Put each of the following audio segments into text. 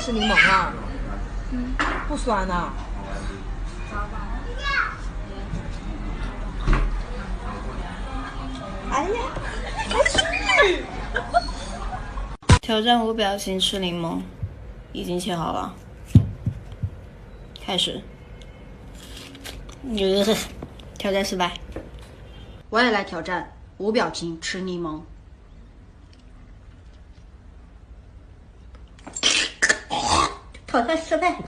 吃柠檬啊？不酸啊？哎呀，我去！挑战无表情吃柠檬，已经切好了。开始。挑战失败。我也来挑战无表情吃柠檬。挑战失败。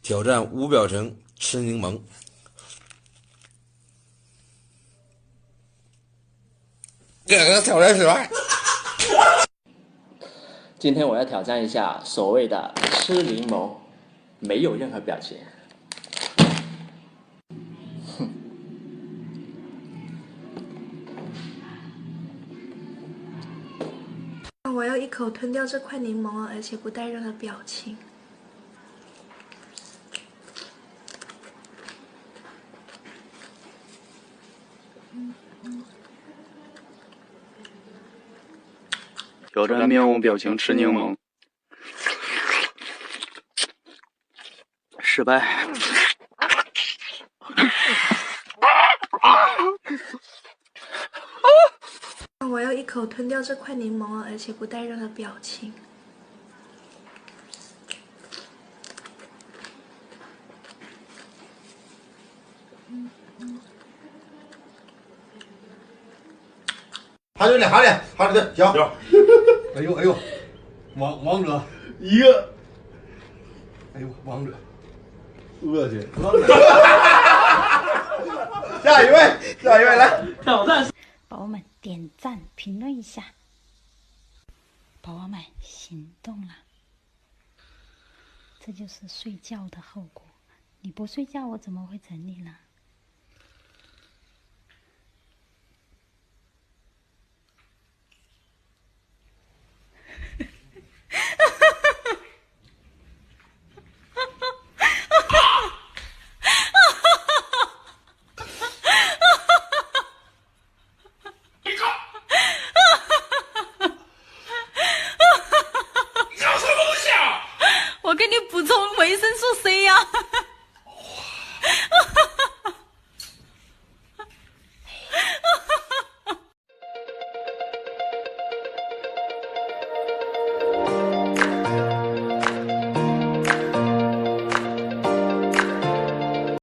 挑战无表情吃柠檬。这个挑战失败。今天我要挑战一下所谓的吃柠檬，没有任何表情。我要一口吞掉这块柠檬，而且不带任何表情。挑战面无表情吃柠檬，失败。我要一口吞掉这块柠檬，而且不带任何表情。好点，好点，好点，行。哎呦哎呦，王者一个，哎呦王者，恶心。下一位来挑战。宝宝们点赞评论一下，宝宝们行动了，这就是睡觉的后果。你不睡觉，我怎么会整你呢？